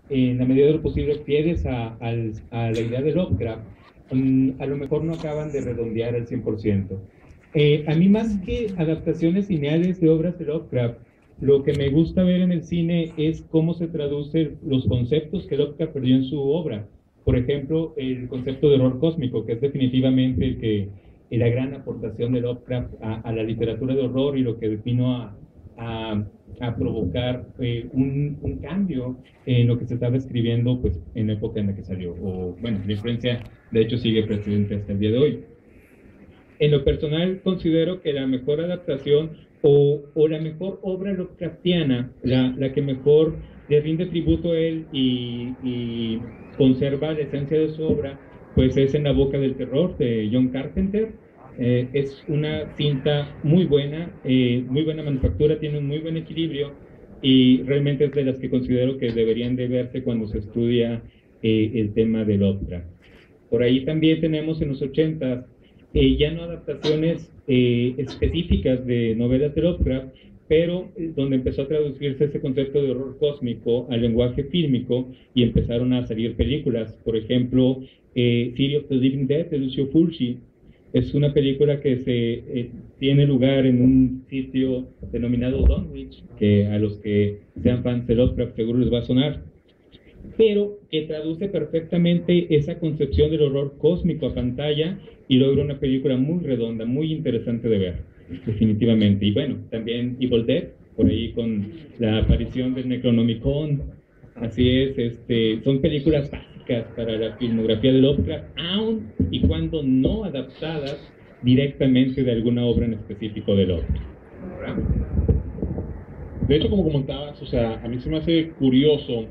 en la medida de lo posible, fieles a la idea de Lovecraft, a lo mejor no acaban de redondear al 100%. A mí, más que adaptaciones lineales de obras de Lovecraft, lo que me gusta ver en el cine es cómo se traducen los conceptos que Lovecraft perdió en su obra. Por ejemplo, el concepto de horror cósmico, que es definitivamente la gran aportación de Lovecraft a la literatura de horror, y lo que vino a provocar un cambio en lo que se estaba escribiendo, pues, en la época en la que salió. O, bueno, la influencia, de hecho, sigue presente hasta el día de hoy. En lo personal, considero que la mejor adaptación o la mejor obra Lovecraftiana, la que mejor le rinde tributo a él y conserva la esencia de su obra, pues es En la boca del terror, de John Carpenter. Es una cinta muy buena manufactura, tiene un muy buen equilibrio, y realmente es de las que considero que deberían de verse cuando se estudia el tema de Lovecraft. Por ahí también tenemos en los 80 ya no adaptaciones específicas de novelas de Lovecraft, pero donde empezó a traducirse ese concepto de horror cósmico al lenguaje fílmico y empezaron a salir películas. Por ejemplo, City of the Living Dead de Lucio Fulci es una película que tiene lugar en un sitio denominado Dunwich, que a los que sean fans de Lovecraft seguro les va a sonar, pero que traduce perfectamente esa concepción del horror cósmico a pantalla y logra una película muy redonda, muy interesante de ver, definitivamente. Y bueno, también Evil Dead, por ahí con la aparición del Necronomicon. Así es, son películas básicas para la filmografía de Lovecraft, aun y cuando no adaptadas directamente de alguna obra en específico de Lovecraft. De hecho, como comentabas, o sea, a mí se me hace curioso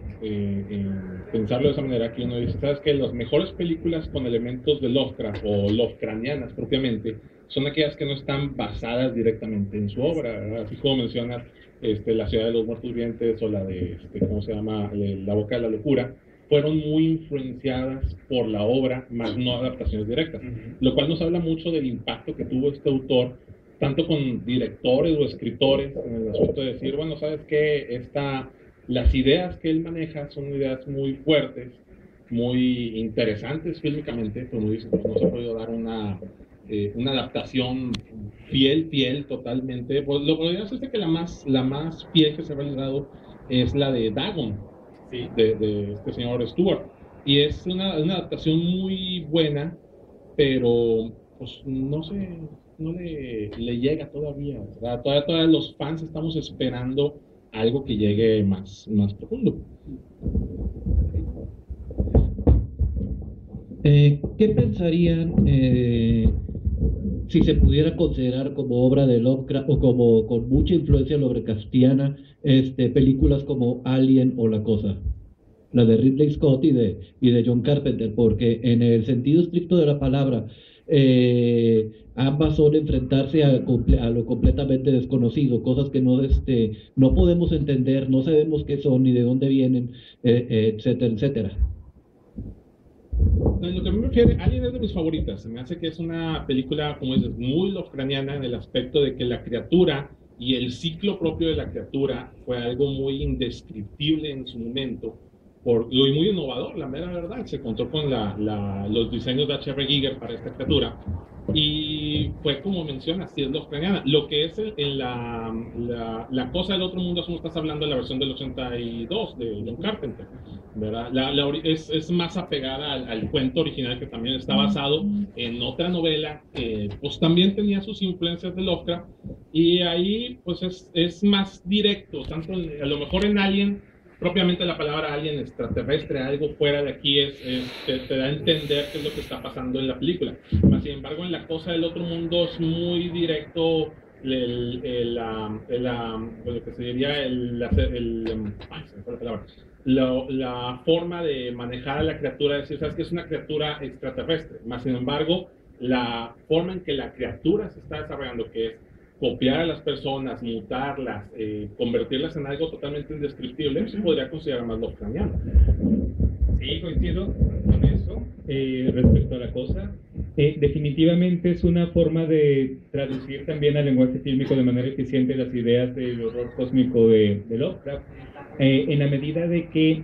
pensarlo de esa manera, que uno dice, ¿sabes qué? Las mejores películas con elementos de Lovecraft o Lovecraftianas propiamente son aquellas que no están basadas directamente en su obra, ¿verdad? Así como mencionas La ciudad de los muertos vivientes o la de, ¿cómo se llama? La boca de la locura, fueron muy influenciadas por la obra, más no adaptaciones directas, lo cual nos habla mucho del impacto que tuvo este autor tanto con directores o escritores en el asunto de decir, bueno, ¿sabes qué? Las ideas que él maneja son ideas muy fuertes, muy interesantes fílmicamente, como dicen, pues no se ha podido dar una adaptación fiel totalmente. Pues lo que es que la más fiel que se ha realizado es la de Dagon, ¿sí? de este señor Stewart, y es una adaptación muy buena, pero pues no sé, no le llega todavía, ¿verdad? Todavía los fans estamos esperando algo que llegue más profundo. ¿Qué pensarían si se pudiera considerar como obra de Lovecraft o como con mucha influencia lovecraftiana películas como Alien o La Cosa? La de Ridley Scott y de John Carpenter, porque en el sentido estricto de la palabra, ambas son enfrentarse a lo completamente desconocido, cosas que no podemos entender, no sabemos qué son ni de dónde vienen, etcétera, etcétera. En lo que a mí me refiere, Alien es de mis favoritas. Se me hace que es una película, como dices, muy Lovecraftiana en el aspecto de que la criatura y el ciclo propio de la criatura fue algo muy indescriptible en su momento, y muy innovador, la mera verdad. Se contó con los diseños de H.R. Giger para esta criatura, y fue como mencionas, sí es Lovecraftiana. Lo que es en la cosa del otro mundo, es como estás hablando de la versión del 82 de John Carpenter, ¿verdad? Es más apegada al cuento original, que también está basado en otra novela que pues también tenía sus influencias de Lovecraft, y ahí pues es más directo, tanto a lo mejor en Alien, propiamente la palabra alien, extraterrestre, algo fuera de aquí, te da a entender qué es lo que está pasando en la película. Sin embargo, en La cosa del otro mundo es muy directo lo que se diría la forma de manejar a la criatura, decir, sabes que es una criatura extraterrestre. Sin embargo, la forma en que la criatura se está desarrollando, que es copiar a las personas, mutarlas, convertirlas en algo totalmente indescriptible, se podría considerar más Lovecraftiano. Sí, coincido con eso. Respecto a La cosa, definitivamente es una forma de traducir también al lenguaje fílmico de manera eficiente las ideas del horror cósmico de Lovecraft, en la medida de que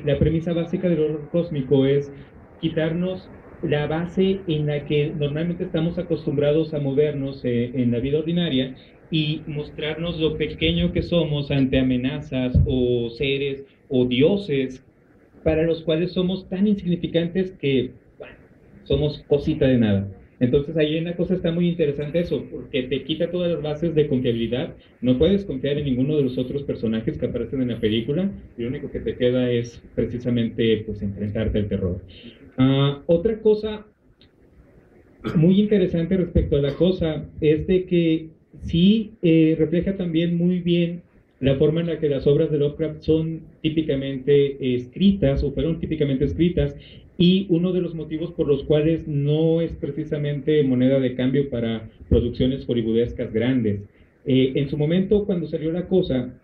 la premisa básica del horror cósmico es quitarnos la base en la que normalmente estamos acostumbrados a movernos en la vida ordinaria y mostrarnos lo pequeño que somos ante amenazas o seres o dioses para los cuales somos tan insignificantes que, bueno, somos cosita de nada. Entonces ahí en la cosa está muy interesante eso, porque te quita todas las bases de confiabilidad, no puedes confiar en ninguno de los otros personajes que aparecen en la película, y lo único que te queda es precisamente pues enfrentarte al terror. Otra cosa muy interesante respecto a la cosa es de que sí refleja también muy bien la forma en la que las obras de Lovecraft son típicamente escritas o fueron típicamente escritas, y uno de los motivos por los cuales no es precisamente moneda de cambio para producciones hollywoodescas grandes. En su momento, cuando salió la cosa,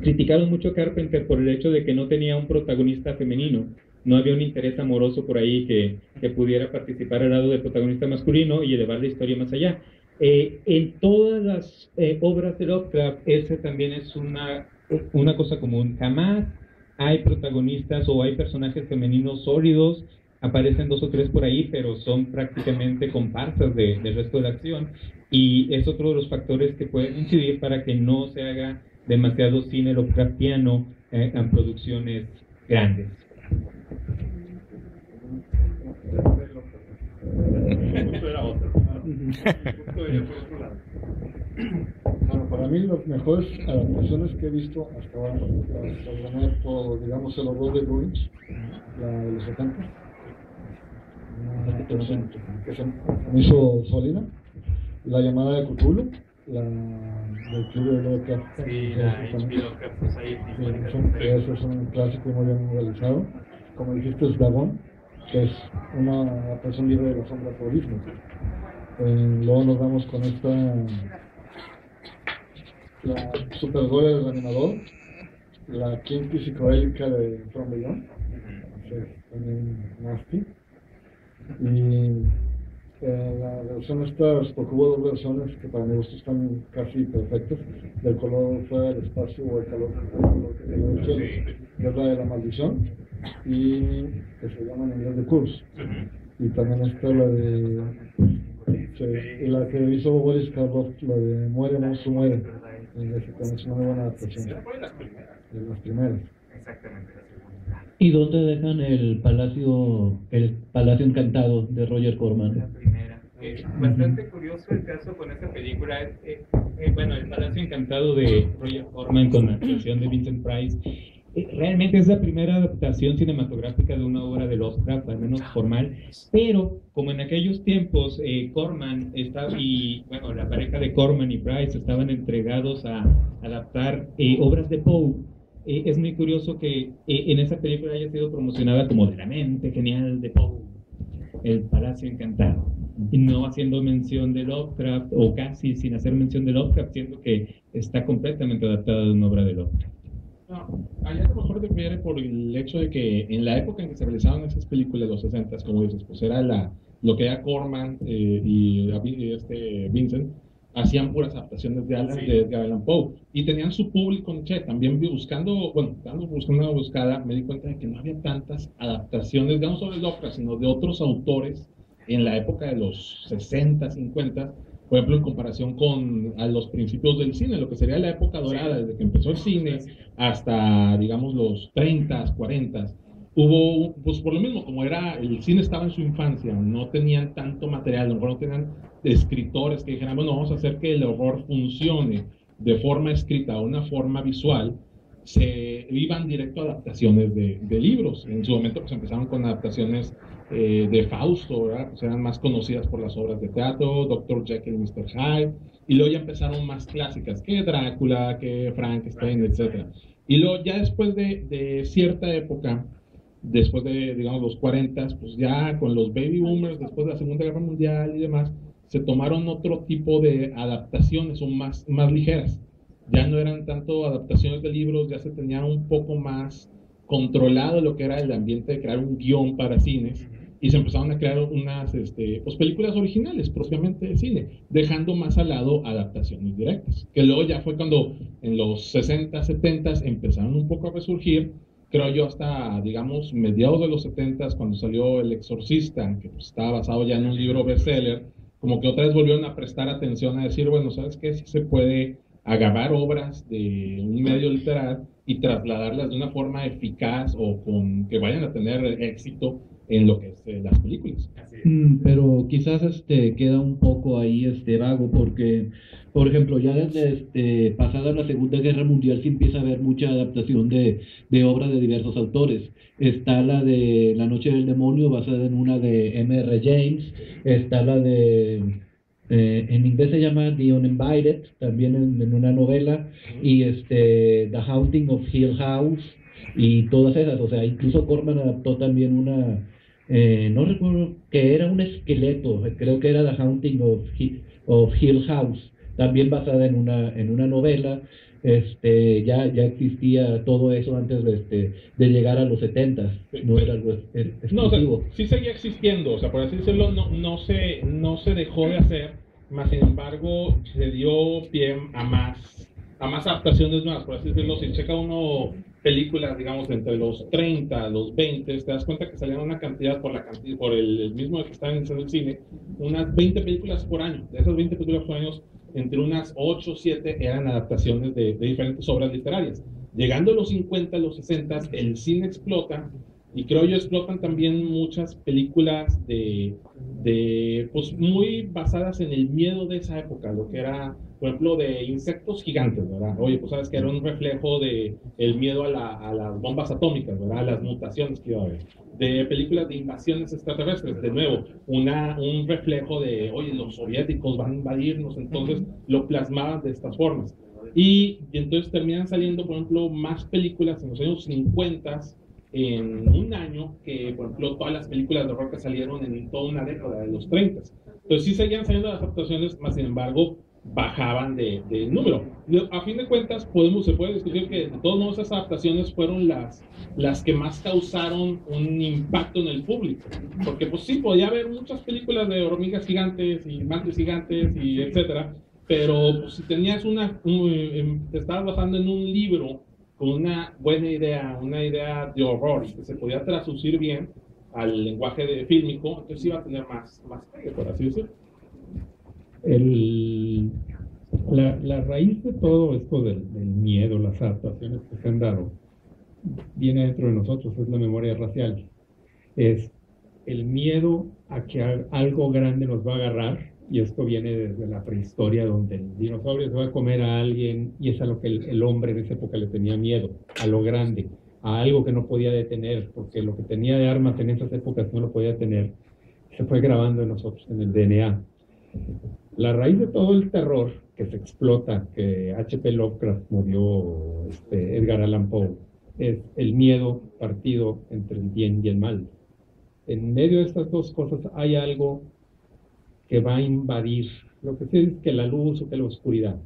criticaron mucho a Carpenter por el hecho de que no tenía un protagonista femenino, no había un interés amoroso por ahí que pudiera participar al lado del protagonista masculino y elevar la historia más allá. En todas las obras de Lovecraft, esa también es una cosa común. Jamás hay protagonistas o hay personajes femeninos sólidos, aparecen 2 o 3 por ahí, pero son prácticamente comparsas del resto de la acción, y es otro de los factores que pueden incidir para que no se haga demasiado cine Lovecraftiano en producciones grandes. Bueno, para mí las mejores adaptaciones que he visto hasta ahora las gané por, digamos, el horror de Bruins, la de los 70, que se me hizo sólida, la llamada de Cthulhu, la del Club de Lovecraft. Sí, la H.P. Lovecraft Society. Eso es un clásico muy bien realizado. Como dijiste, es Dagon, que es una persona libre de la sombra por ismo. Luego nos vamos con la Supergore del Reanimador, la Kinky psicodélica de From Beyond, también nasty, y la versión estas, porque hubo 2 versiones que para mi gusto están casi perfectas, del color fuera del espacio o el calor que tiene el cielo, que es la de la maldición, y que se llama en inglés The Curse, y también está la de la que hizo Boris Karloff, la de Muere, Monstruo, Muere. Es una muy buena adaptación. De las primeras. Exactamente, la segunda. ¿Y dónde dejan el Palacio Encantado de Roger Corman? La primera. Bastante curioso el caso con esta película. Bueno, el Palacio Encantado de Roger Corman con la actuación de Vincent Price. Realmente es la primera adaptación cinematográfica de una obra de Lovecraft, al menos formal, pero como en aquellos tiempos Corman y bueno, la pareja de Corman y Price estaban entregados a adaptar obras de Poe, es muy curioso que en esa película haya sido promocionada como de la mente genial de Poe, el Palacio Encantado, y no haciendo mención de Lovecraft, o casi sin hacer mención de Lovecraft, siendo que está completamente adaptada de una obra de Lovecraft. No, allá a lo mejor difiere por el hecho de que en la época en que se realizaban esas películas, los 60, como dices, pues era lo que era Corman y Vincent, hacían puras adaptaciones de Edgar Allan Poe, y tenían su público, también buscando una buscada, me di cuenta de que no había tantas adaptaciones, no solo de Lovecraft, sino de otros autores en la época de los 60, 50, por ejemplo, en comparación a los principios del cine, lo que sería la época dorada, desde que empezó el cine hasta, digamos, los 30, 40, hubo, pues por lo mismo, como el cine estaba en su infancia, no tenían tanto material, a lo mejor no tenían escritores que dijeran, bueno, vamos a hacer que el horror funcione de forma escrita o una forma visual, se iban directo a adaptaciones de libros. En su momento pues empezaron con adaptaciones de Fausto, ¿verdad? Pues eran más conocidas por las obras de teatro, Dr. Jekyll y Mr. Hyde, y luego ya empezaron más clásicas, que Drácula, que Frankenstein, etc. Y luego ya después de cierta época, después de, digamos, los 40, pues ya con los baby boomers, después de la Segunda Guerra Mundial y demás, se tomaron otro tipo de adaptaciones, son más ligeras. Ya no eran tanto adaptaciones de libros, ya se tenía un poco más controlado lo que era el ambiente de crear un guión para cines, y se empezaron a crear unas pues películas originales propiamente de cine, dejando más al lado adaptaciones directas, que luego ya fue cuando en los 60, 70 empezaron un poco a resurgir creo yo, hasta, digamos, mediados de los 70s, cuando salió El Exorcista, que pues, estaba basado ya en un libro bestseller, como que otra vez volvieron a prestar atención a decir, bueno, ¿sabes qué? Sí se puede agarrar obras de un medio literal y trasladarlas de una forma eficaz o con que vayan a tener éxito en lo que es las películas. Pero quizás queda un poco ahí vago porque, por ejemplo, ya desde pasada la Segunda Guerra Mundial sí empieza a haber mucha adaptación de obras de diversos autores. Está la de La Noche del Demonio, basada en una de M.R. James. Está la de, en inglés se llama The Uninvited, también en una novela. Y The Haunting of Hill House y todas esas. O sea, incluso Corman adaptó también una, no recuerdo, que era un esqueleto, creo que era The Haunting of Hill House, también basada en una novela. Ya existía todo eso antes de llegar a los 70, no era algo No, o sea, exclusivo. sí seguía existiendo, o sea, por así decirlo, no se dejó de hacer, más sin embargo, se dio pie a más adaptaciones nuevas, por así decirlo. Si checa uno películas, digamos, entre los 30, los 20, te das cuenta que salían una cantidad por el mismo que estaban en el cine, unas 20 películas por año. De esas 20 películas por año, entre unas 8 o 7 eran adaptaciones de diferentes obras literarias. Llegando a los 50, los 60, el cine explota, y creo yo explotan también muchas películas pues muy basadas en el miedo de esa época, lo que era, por ejemplo, de insectos gigantes, ¿verdad? Oye, pues sabes que era un reflejo de el miedo a las bombas atómicas, ¿verdad? A las mutaciones que iba a haber. De películas de invasiones extraterrestres, de nuevo, un reflejo de, oye, los soviéticos van a invadirnos, entonces lo plasmaban de estas formas. Y entonces terminan saliendo, por ejemplo, más películas en los años 50 en un año que, por ejemplo, todas las películas de horror que salieron en toda una década de los 30. Entonces sí seguían saliendo las adaptaciones, más sin embargo bajaban de número. A fin de cuentas se puede discutir que de todos modos esas adaptaciones fueron las que más causaron un impacto en el público, porque pues sí, podía haber muchas películas de hormigas gigantes y mantis gigantes y etcétera, pero pues, si tenías te estabas basando en un libro con una buena idea, una idea de horror y que se podía traducir bien al lenguaje fílmico, entonces iba a tener más pegue, por así decirlo. La raíz de todo esto del miedo, las adaptaciones que se han dado, viene dentro de nosotros, es la memoria racial. Es el miedo a que algo grande nos va a agarrar, y esto viene desde la prehistoria, donde el dinosaurio se va a comer a alguien, y es a lo que el hombre de esa época le tenía miedo, a lo grande, a algo que no podía detener, porque lo que tenía de armas en esas épocas no lo podía detener. Se fue grabando en nosotros, en el DNA. La raíz de todo el terror que se explota, que H.P. Lovecraft movió, Edgar Allan Poe, es el miedo partido entre el bien y el mal. En medio de estas dos cosas hay algo que va a invadir, lo que se dice que la luz o que la oscuridad.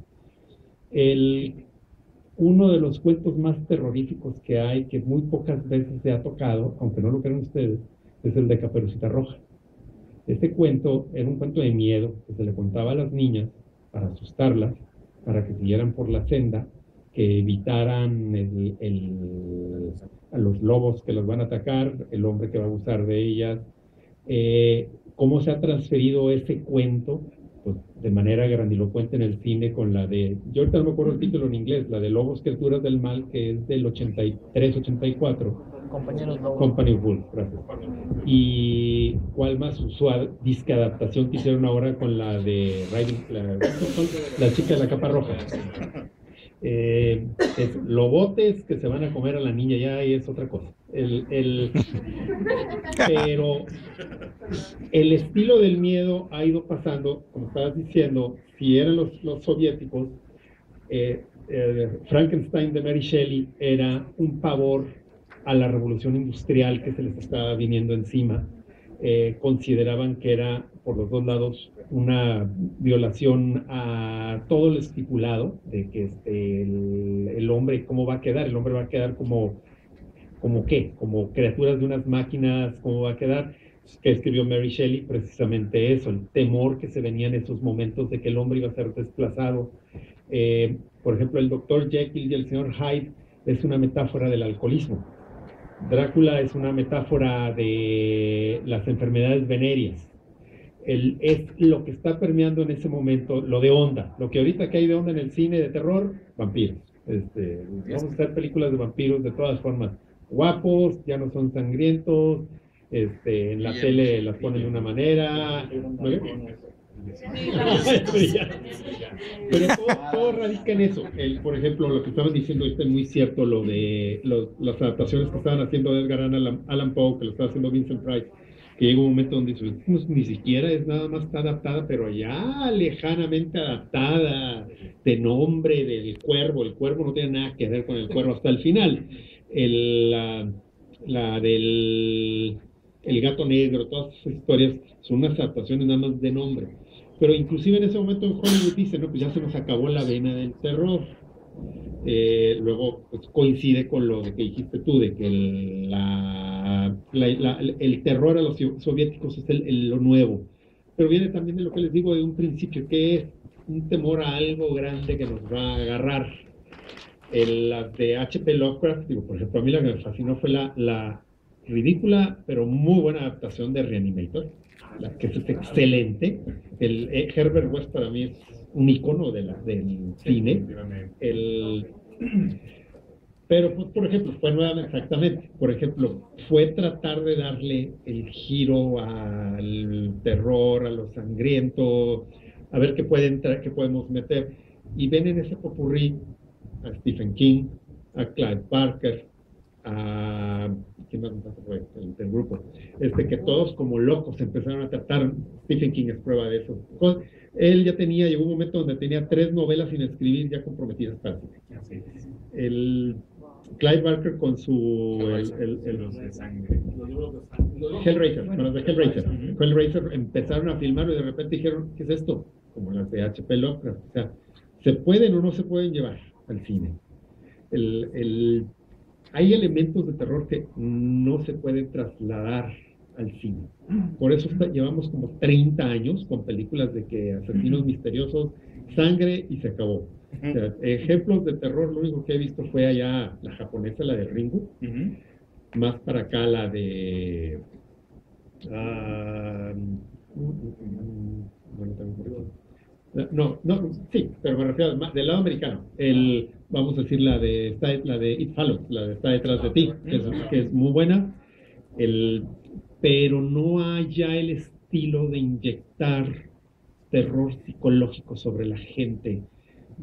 Uno de los cuentos más terroríficos que hay, que muy pocas veces se ha tocado, aunque no lo crean ustedes, es el de Caperucita Roja. Este cuento era un cuento de miedo que se le contaba a las niñas para asustarlas, para que siguieran por la senda, que evitaran a los lobos que las van a atacar, el hombre que va a abusar de ellas. ¿Cómo se ha transferido ese cuento? Pues de manera grandilocuente en el cine con la de, yo ahorita no me acuerdo el título en inglés, la de Lobos, Criaturas del Mal, que es del 83-84. Compañeros Lobos. Company of Wolves, gracias. Y cuál más usual, disque adaptación que hicieron ahora con la de la chica de la capa roja. Es lobotes que se van a comer a la niña, ya ahí es otra cosa. Pero el estilo del miedo ha ido pasando, como estabas diciendo, si eran los soviéticos, Frankenstein de Mary Shelley era un pavor a la revolución industrial que se les estaba viniendo encima. Consideraban que era, por los dos lados, una violación a todo lo estipulado, de que el hombre, ¿cómo va a quedar? El hombre va a quedar como ¿qué? Como criaturas de unas máquinas, ¿cómo va a quedar? Que escribió Mary Shelley precisamente eso, el temor que se venía en esos momentos de que el hombre iba a ser desplazado. Por ejemplo, el Dr. Jekyll y el Sr. Hyde es una metáfora del alcoholismo. Drácula es una metáfora de las enfermedades venéreas. Es lo que está permeando en ese momento, lo de onda. Lo que ahorita que hay de onda en el cine de terror, vampiros. Vamos a hacer películas de vampiros de todas formas. Guapos, ya no son sangrientos, en la tele las ponen de una manera. ¿Vale? Pero todo radica en eso. Por ejemplo, lo que estaban diciendo es muy cierto, lo de las adaptaciones que estaban haciendo Edgar Allan Poe, que lo estaba haciendo Vincent Price, que llega un momento donde dice, pues, ni siquiera es nada más está adaptada, pero ya lejanamente adaptada, de nombre del cuervo. El cuervo no tiene nada que ver con el cuervo hasta el final. La del el gato negro, todas esas historias son unas adaptaciones nada más de nombre. Pero inclusive en ese momento en Hollywood dicen, no, pues ya se nos acabó la vena del terror. Luego pues, coincide con lo que dijiste tú, de que el terror a los soviéticos es lo nuevo. Pero viene también de lo que les digo de un principio, que es un temor a algo grande que nos va a agarrar. Las de H.P. Lovecraft, digo, por ejemplo, a mí la que me fascinó fue la ridícula, pero muy buena adaptación de Reanimator, que es excelente. Herbert West para mí es un icono del cine. Pero, pues, por ejemplo, fue nuevamente, exactamente, por ejemplo, fue tratar de darle el giro al terror, a lo sangriento, a ver qué podemos meter. Y ven en ese popurrí a Stephen King, a Clive Barker, ¿quién más fue del grupo? Que todos como locos empezaron a tratar. Stephen King es prueba de eso. Él ya llegó un momento donde tenía 3 novelas sin escribir ya comprometidas para el Clive Barker con su Hellraiser, con los de Hellraiser. Hellraiser empezaron a filmar y de repente dijeron, ¿qué es esto? Como las de H.P. Lovecraft. O sea, ¿se pueden o no se pueden llevar al cine? Hay elementos de terror que no se pueden trasladar al cine. Por eso llevamos como 30 años con películas de que asesinos misteriosos, sangre y se acabó. O sea, ejemplos de terror, lo único que he visto fue allá la japonesa, la de Ringu, más para acá la de... sí, pero me refiero del lado americano. Vamos a decir la de It Follows, la de Está detrás de ti, que es muy buena. Pero no hay ya el estilo de inyectar terror psicológico sobre la gente,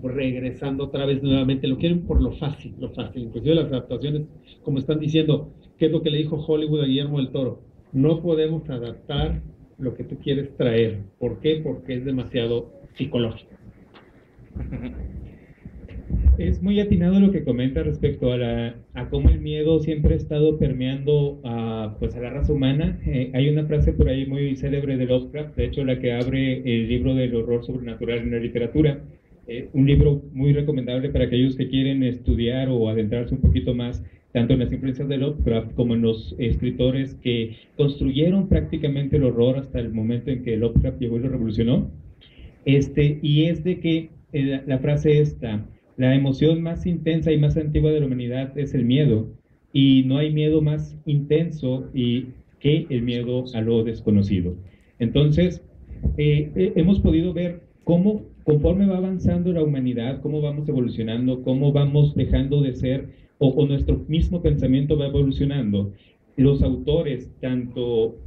regresando otra vez nuevamente. Lo quieren por lo fácil. Inclusive las adaptaciones, como están diciendo, ¿qué es lo que le dijo Hollywood a Guillermo del Toro? No podemos adaptar lo que tú quieres traer. ¿Por qué? Porque es demasiado psicológico. Es muy atinado lo que comenta respecto a cómo el miedo siempre ha estado permeando a la raza humana. Hay una frase por ahí muy célebre de Lovecraft, de hecho la que abre el libro del horror sobrenatural en la literatura. Un libro muy recomendable para aquellos que quieren estudiar o adentrarse un poquito más tanto en las influencias de Lovecraft como en los escritores que construyeron prácticamente el horror hasta el momento en que Lovecraft llegó y lo revolucionó. Y es de que la frase esta: la emoción más intensa y más antigua de la humanidad es el miedo, y no hay miedo más intenso que el miedo a lo desconocido. Entonces, hemos podido ver cómo, conforme va avanzando la humanidad, cómo vamos evolucionando, cómo vamos dejando de ser, o nuestro mismo pensamiento va evolucionando. Los autores, tanto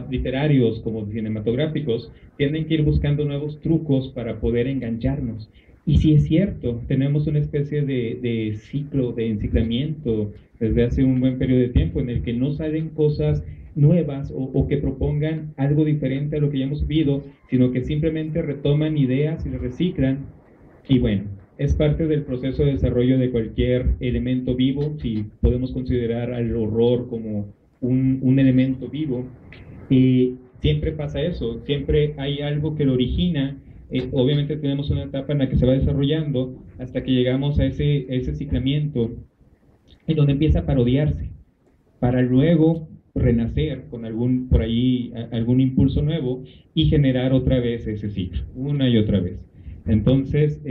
literarios como cinematográficos, tienen que ir buscando nuevos trucos para poder engancharnos. Y si es cierto, tenemos una especie de ciclo, de enciclamiento desde hace un buen periodo de tiempo en el que no salen cosas nuevas o que propongan algo diferente a lo que ya hemos vivido, sino que simplemente retoman ideas y las reciclan. Y bueno, es parte del proceso de desarrollo de cualquier elemento vivo, si podemos considerar al horror como un elemento vivo. Siempre pasa eso, siempre hay algo que lo origina. Obviamente tenemos una etapa en la que se va desarrollando hasta que llegamos a ese ciclamiento en donde empieza a parodiarse para luego renacer con algún impulso nuevo y generar otra vez ese ciclo, una y otra vez. Entonces,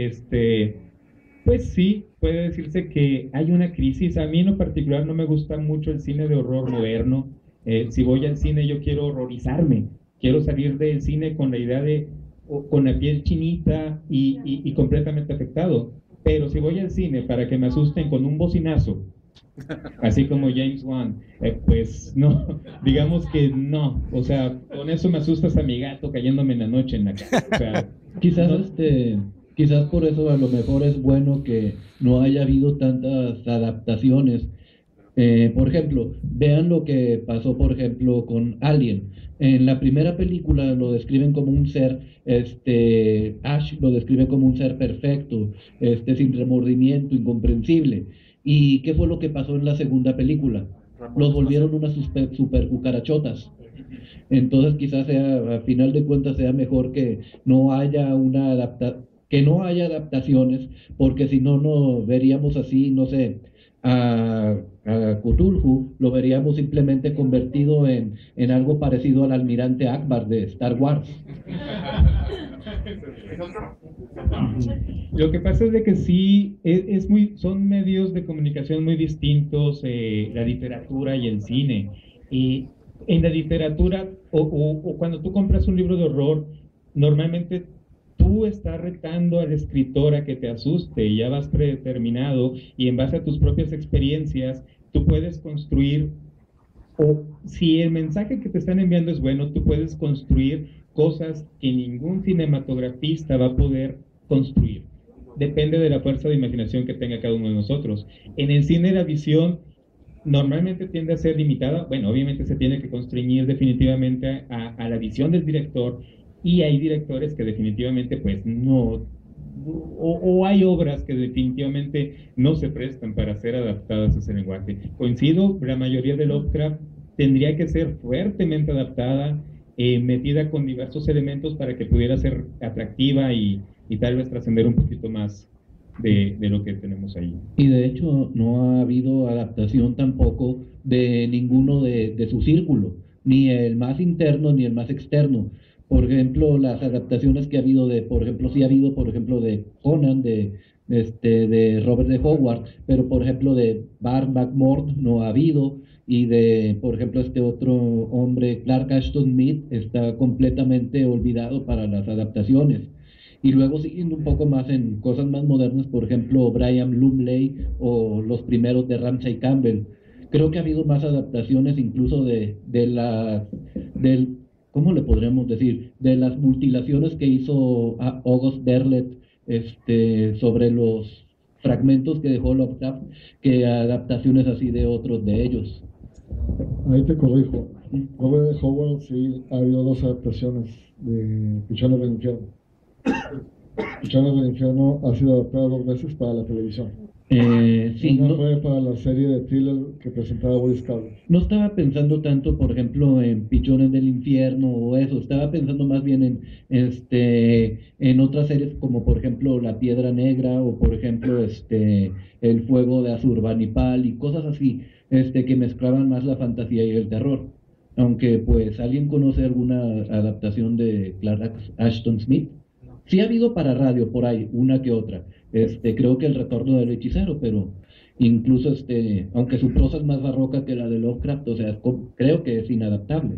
pues sí, puede decirse que hay una crisis. A mí en lo particular no me gusta mucho el cine de horror moderno. Si voy al cine yo quiero horrorizarme, quiero salir del cine con la idea de, con la piel chinita y completamente afectado. Pero si voy al cine para que me asusten con un bocinazo, así como James Wan, pues no, digamos que no, o sea, con eso me asustas a mi gato cayéndome en la noche en la cara, o sea, Quizás no, quizás por eso a lo mejor es bueno que no haya habido tantas adaptaciones. Por ejemplo, vean lo que pasó, por ejemplo, con Alien. En la primera película lo describen como un ser, Ash lo describe como un ser perfecto, sin remordimiento, incomprensible. ¿Y qué fue lo que pasó en la segunda película? Los volvieron unas super cucarachotas. Entonces quizás sea, a final de cuentas, sea mejor que no haya que no haya adaptaciones, porque si no, no veríamos así, no sé, a Cthulhu, lo veríamos simplemente convertido en algo parecido al almirante Akbar de Star Wars. lo que pasa es de que sí, son medios de comunicación muy distintos, la literatura y el cine. Y en la literatura, o cuando tú compras un libro de horror, normalmente tú estás retando al escritor a que te asuste, y ya vas predeterminado, y en base a tus propias experiencias, tú puedes construir, o si el mensaje que te están enviando es bueno, tú puedes construir cosas que ningún cinematografista va a poder construir. Depende de la fuerza de imaginación que tenga cada uno de nosotros. En el cine la visión normalmente tiende a ser limitada. Bueno, obviamente se tiene que constreñir definitivamente a la visión del director, y hay directores que definitivamente pues no, o hay obras que definitivamente no se prestan para ser adaptadas a ese lenguaje. Coincido, la mayoría de Lovecraft tendría que ser fuertemente adaptada, metida con diversos elementos para que pudiera ser atractiva y tal vez trascender un poquito más de lo que tenemos ahí. Y de hecho no ha habido adaptación tampoco de ninguno de su círculo, ni el más interno ni el más externo. Por ejemplo, las adaptaciones que ha habido por ejemplo, sí ha habido, por ejemplo, de Conan, de Robert de Howard, pero por ejemplo de Barb McMurtry no ha habido, y por ejemplo, este otro hombre, Clark Ashton Smith, está completamente olvidado para las adaptaciones. Y luego siguiendo un poco más en cosas más modernas, por ejemplo, Brian Lumley o los primeros de Ramsey Campbell. Creo que ha habido más adaptaciones incluso ¿cómo le podríamos decir? De las mutilaciones que hizo August Derleth, sobre los fragmentos que dejó Lovecraft, que adaptaciones así de otros de ellos. Ahí te corrijo. Robert Howard sí ha habido dos adaptaciones de Pichones del Infierno. Pichones del Infierno ha sido adaptada 2 veces para la televisión. Sí, Una fue para la serie de thriller que presentaba Boris Karloff. no estaba pensando tanto, por ejemplo, en Pichones del Infierno o eso, estaba pensando más bien en otras series como por ejemplo La Piedra Negra o por ejemplo El Fuego de Azurbanipal y cosas así, que mezclaban más la fantasía y el terror. Aunque pues alguien conoce alguna adaptación de Clark Ashton Smith. Sí ha habido para radio por ahí, una que otra. Creo que El Retorno del Hechicero, pero incluso aunque su prosa es más barroca que la de Lovecraft, o sea, creo que es inadaptable.